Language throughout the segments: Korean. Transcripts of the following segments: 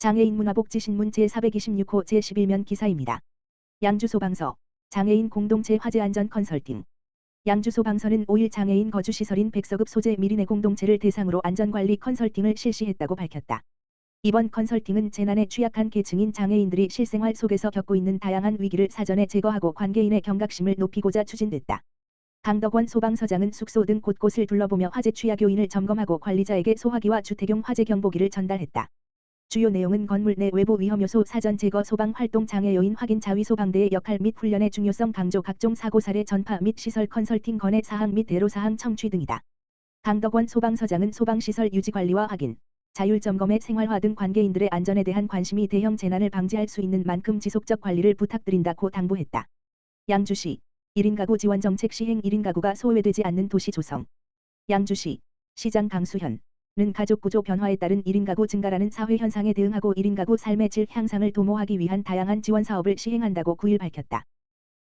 장애인 문화복지신문 제426호 제11면 기사입니다. 양주소방서, 장애인 공동체 화재안전 컨설팅. 양주소방서는 5일 장애인 거주시설인 백서급 소재 미리네 공동체를 대상으로 안전관리 컨설팅을 실시했다고 밝혔다. 이번 컨설팅은 재난에 취약한 계층인 장애인들이 실생활 속에서 겪고 있는 다양한 위기를 사전에 제거하고 관계인의 경각심을 높이고자 추진됐다. 강덕원 소방서장은 숙소 등 곳곳을 둘러보며 화재 취약 요인을 점검하고 관리자에게 소화기와 주택용 화재 경보기를 전달했다. 주요 내용은 건물 내 외부 위험 요소 사전 제거, 소방 활동 장애 요인 확인, 자위 소방대의 역할 및 훈련의 중요성 강조, 각종 사고 사례 전파 및 시설 컨설팅 건의 사항 및 애로 사항 청취 등이다. 강덕원 소방서장은 소방시설 유지 관리와 확인, 자율 점검의 생활화 등 관계인들의 안전에 대한 관심이 대형 재난을 방지할 수 있는 만큼 지속적 관리를 부탁드린다고 당부했다. 양주시 1인 가구 지원 정책 시행. 1인 가구가 소외되지 않는 도시 조성. 양주시 시장 강수현 는 가족 구조 변화에 따른 1인 가구 증가라는 사회 현상에 대응하고 1인 가구 삶의 질 향상을 도모하기 위한 다양한 지원 사업을 시행한다고 9일 밝혔다.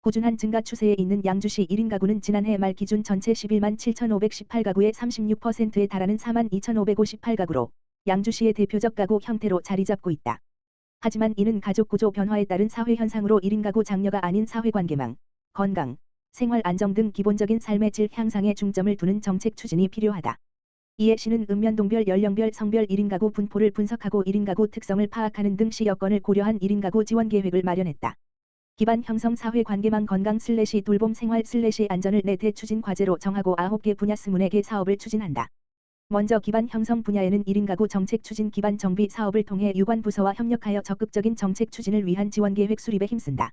꾸준한 증가 추세에 있는 양주시 1인 가구는 지난해 말 기준 전체 11만 7,518가구의 36%에 달하는 4만 2,558가구로 양주시의 대표적 가구 형태로 자리 잡고 있다. 하지만 이는 가족 구조 변화에 따른 사회 현상으로 1인 가구 장려가 아닌 사회관계망, 건강, 생활 안정 등 기본적인 삶의 질 향상에 중점을 두는 정책 추진이 필요하다. 이에 시는 읍면동별, 연령별, 성별 1인 가구 분포를 분석하고 1인 가구 특성을 파악하는 등 시 여건을 고려한 1인 가구 지원 계획을 마련했다. 기반 형성 사회관계망 건강 돌봄 생활 안전을 4대 추진 과제로 정하고 9개 분야 24개 사업을 추진한다. 먼저 기반 형성 분야에는 1인 가구 정책 추진 기반 정비 사업을 통해 유관 부서와 협력하여 적극적인 정책 추진을 위한 지원 계획 수립에 힘쓴다.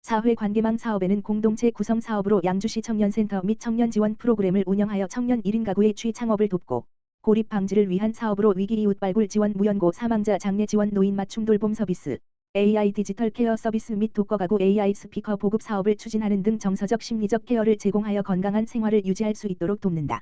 사회관계망 사업에는 공동체 구성 사업으로 양주시 청년센터 및 청년 지원 프로그램을 운영하여 청년 1인 가구의 취창업을 돕고, 고립 방지를 위한 사업으로 위기 이웃 발굴 지원, 무연고 사망자 장례 지원, 노인 맞춤 돌봄 서비스, AI 디지털 케어 서비스 및 독거가구 AI 스피커 보급 사업을 추진하는 등 정서적 심리적 케어를 제공하여 건강한 생활을 유지할 수 있도록 돕는다.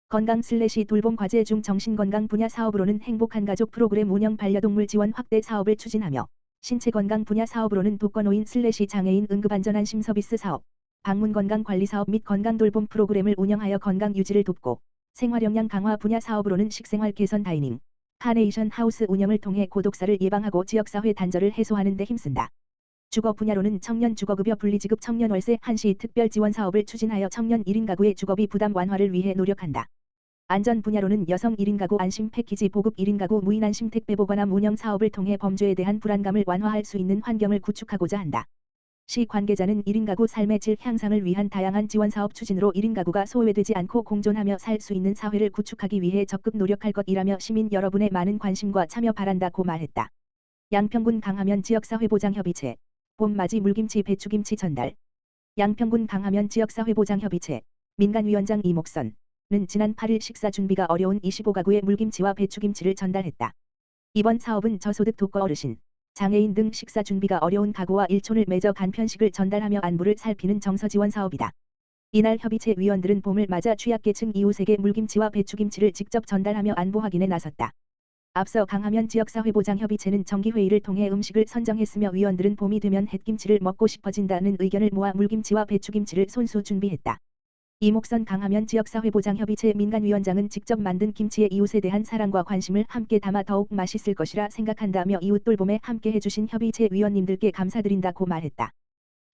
건강 돌봄 과제 중 정신건강 분야 사업으로는 행복한 가족 프로그램 운영, 반려동물 지원 확대 사업을 추진하며, 신체건강 분야 사업으로는 독거노인 장애인 응급안전안심 서비스 사업, 방문건강관리 사업 및 건강돌봄 프로그램을 운영하여 건강 유지를 돕고, 생활역량 강화 분야 사업으로는 식생활 개선 다이닝, 카네이션 하우스 운영을 통해 고독사를 예방하고 지역사회 단절을 해소하는 데 힘쓴다. 주거 분야로는 청년 주거급여 분리지급 청년 월세 한시 특별 지원 사업을 추진하여 청년 1인 가구의 주거비 부담 완화를 위해 노력한다. 안전 분야로는 여성 1인 가구 안심 패키지 보급 1인 가구 무인 안심 택배 보관함 운영 사업을 통해 범죄에 대한 불안감을 완화할 수 있는 환경을 구축하고자 한다. 시 관계자는 1인 가구 삶의 질 향상을 위한 다양한 지원 사업 추진으로 1인 가구가 소외되지 않고 공존하며 살 수 있는 사회를 구축하기 위해 적극 노력할 것이라며 시민 여러분의 많은 관심과 참여 바란다고 말했다. 양평군 강하면 지역사회보장협의체 봄맞이 물김치 배추김치 전달. 양평군 강하면 지역사회보장협의체 민간위원장 이목선 는 지난 8일 식사 준비가 어려운 25가구의 물김치와 배추김치를 전달했다. 이번 사업은 저소득 독거 어르신, 장애인 등 식사 준비가 어려운 가구와 일촌을 맺어 간편식을 전달하며 안부를 살피는 정서 지원 사업이다. 이날 협의체 위원들은 봄을 맞아 취약계층 이웃에게 물김치와 배추김치를 직접 전달하며 안부 확인에 나섰다. 앞서 강하면 지역사회보장협의체는 정기회의를 통해 음식을 선정했으며 위원들은 봄이 되면 햇김치를 먹고 싶어진다는 의견을 모아 물김치와 배추김치를 손수 준비했다. 이목선 강하면 지역사회보장협의체 민간위원장은 직접 만든 김치에 이웃에 대한 사랑과 관심을 함께 담아 더욱 맛있을 것이라 생각한다며 이웃 돌봄에 함께 해주신 협의체 위원님들께 감사드린다고 말했다.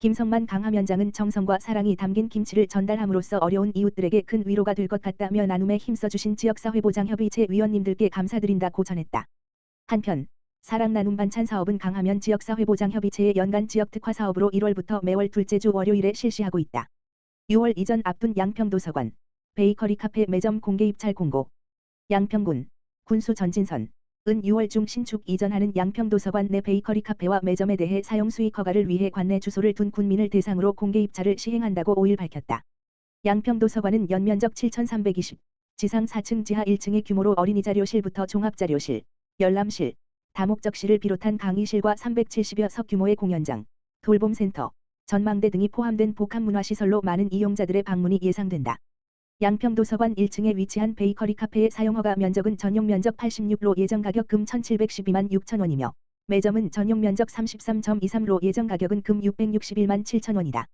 김성만 강하면장은 정성과 사랑이 담긴 김치를 전달함으로써 어려운 이웃들에게 큰 위로가 될 것 같다며 나눔에 힘써주신 지역사회보장협의체 위원님들께 감사드린다고 전했다. 한편 사랑 나눔 반찬 사업은 강하면 지역사회보장협의체의 연간 지역특화 사업으로 1월부터 매월 둘째 주 월요일에 실시하고 있다. 6월 이전 앞둔 양평도서관, 베이커리 카페 매점 공개 입찰 공고. 양평군, 군수 전진선, 은 6월 중 신축 이전하는 양평도서관 내 베이커리 카페와 매점에 대해 사용 수익 허가를 위해 관내 주소를 둔 군민을 대상으로 공개 입찰을 시행한다고 5일 밝혔다. 양평도서관은 연면적 7,320, 지상 4층 지하 1층의 규모로 어린이 자료실부터 종합자료실, 열람실, 다목적실을 비롯한 강의실과 370여 석 규모의 공연장, 돌봄센터, 전망대 등이 포함된 복합문화시설로 많은 이용자들의 방문이 예상된다. 양평도서관 1층에 위치한 베이커리 카페의 사용허가 면적은 전용 면적 86로 예정 가격 금 1,712만 6천 원이며 매점은 전용 면적 33.23로 예정 가격은 금 661만 7천 원이다.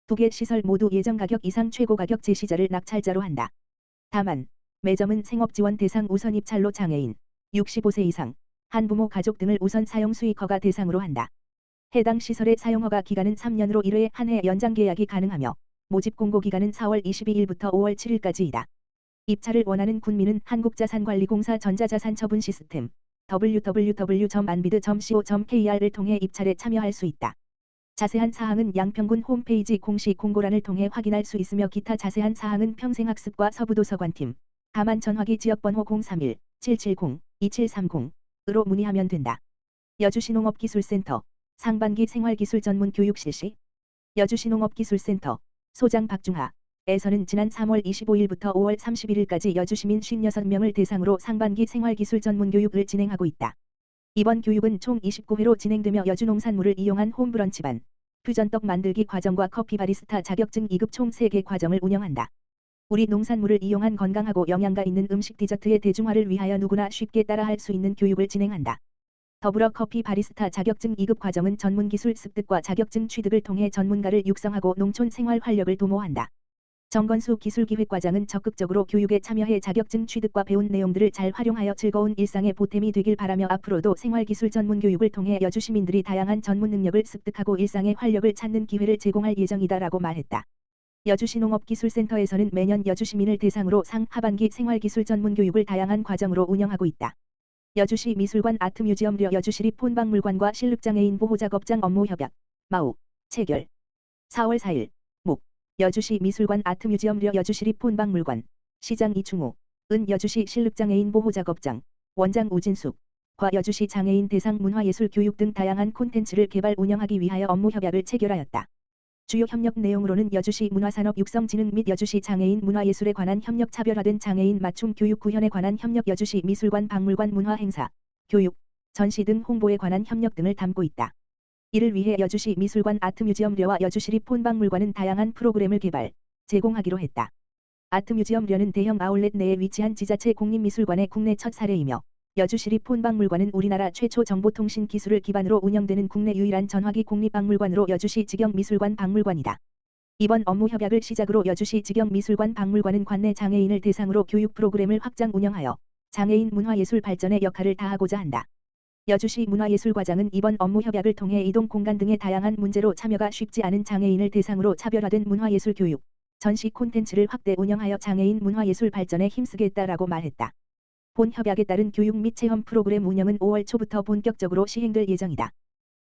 두 개 시설 모두 예정 가격 이상 최고 가격 제시자를 낙찰자로 한다. 다만 매점은 생업지원 대상 우선 입찰로 장애인, 65세 이상, 한부모 가족 등을 우선 사용 수익허가 대상으로 한다. 해당 시설의 사용허가 기간은 3년으로 1회 한 해 연장 계약이 가능하며 모집 공고 기간은 4월 22일부터 5월 7일까지이다. 입찰을 원하는 군민은 한국자산관리공사 전자자산처분 시스템 www.anbid.co.kr을 통해 입찰에 참여할 수 있다. 자세한 사항은 양평군 홈페이지 공식 공고란을 통해 확인할 수 있으며 기타 자세한 사항은 평생학습과 서부도서관팀 다만 전화기 지역번호 031-770-2730으로 문의하면 된다. 여주시 농업기술센터 상반기 생활기술 전문 교육 실시. 여주시 농업기술센터 소장 박중하 에서는 지난 3월 25일부터 5월 31일까지 여주시민 56명을 대상으로 상반기 생활기술 전문 교육을 진행하고 있다. 이번 교육은 총 29회로 진행되며 여주 농산물을 이용한 홈브런치반, 퓨전떡 만들기 과정과 커피 바리스타 자격증 2급 총 3개 과정을 운영한다. 우리 농산물을 이용한 건강하고 영양가 있는 음식 디저트의 대중화를 위하여 누구나 쉽게 따라할 수 있는 교육을 진행한다. 더불어 커피 바리스타 자격증 2급 과정은 전문기술 습득과 자격증 취득을 통해 전문가를 육성하고 농촌 생활 활력을 도모한다. 정건수 기술기획과장은 적극적으로 교육에 참여해 자격증 취득과 배운 내용들을 잘 활용하여 즐거운 일상의 보탬이 되길 바라며 앞으로도 생활기술 전문 교육을 통해 여주 시민들이 다양한 전문 능력을 습득하고 일상의 활력을 찾는 기회를 제공할 예정이다라고 말했다. 여주시 농업기술센터에서는 매년 여주 시민을 대상으로 상하반기 생활기술 전문 교육을 다양한 과정으로 운영하고 있다. 여주시 미술관 아트뮤지엄 여주시립 본박물관과 실력장애인 보호작업장 업무 협약 마우 체결 4월 4일 목 여주시 미술관 아트뮤지엄 여주시립 본박물관 시장 이충우 은 여주시 실력장애인 보호작업장 원장 우진숙 과 여주시 장애인 대상 문화예술 교육 등 다양한 콘텐츠를 개발 운영하기 위하여 업무 협약을 체결하였다. 주요 협력 내용으로는 여주시 문화산업 육성진흥 및 여주시 장애인 문화예술에 관한 협력 차별화된 장애인 맞춤 교육 구현에 관한 협력 여주시 미술관 박물관 문화행사, 교육, 전시 등 홍보에 관한 협력 등을 담고 있다. 이를 위해 여주시 미술관 아트뮤지엄 와 여주시립 본박물관은 다양한 프로그램을 개발, 제공하기로 했다. 아트뮤지엄 대형 아울렛 내에 위치한 지자체 공립미술관의 국내 첫 사례이며 여주시립 본박물관은 우리나라 최초 정보통신 기술을 기반으로 운영되는 국내 유일한 전화기 공립박물관으로 여주시 직영미술관 박물관이다. 이번 업무 협약을 시작으로 여주시 직영미술관 박물관은 관내 장애인을 대상으로 교육 프로그램을 확장 운영하여 장애인 문화예술 발전에 역할을 다하고자 한다. 여주시 문화예술과장은 이번 업무 협약을 통해 이동 공간 등의 다양한 문제로 참여가 쉽지 않은 장애인을 대상으로 차별화된 문화예술 교육, 전시 콘텐츠를 확대 운영하여 장애인 문화예술 발전에 힘쓰겠다라고 말했다. 본 협약에 따른 교육 및 체험 프로그램 운영은 5월 초부터 본격적으로 시행될 예정이다.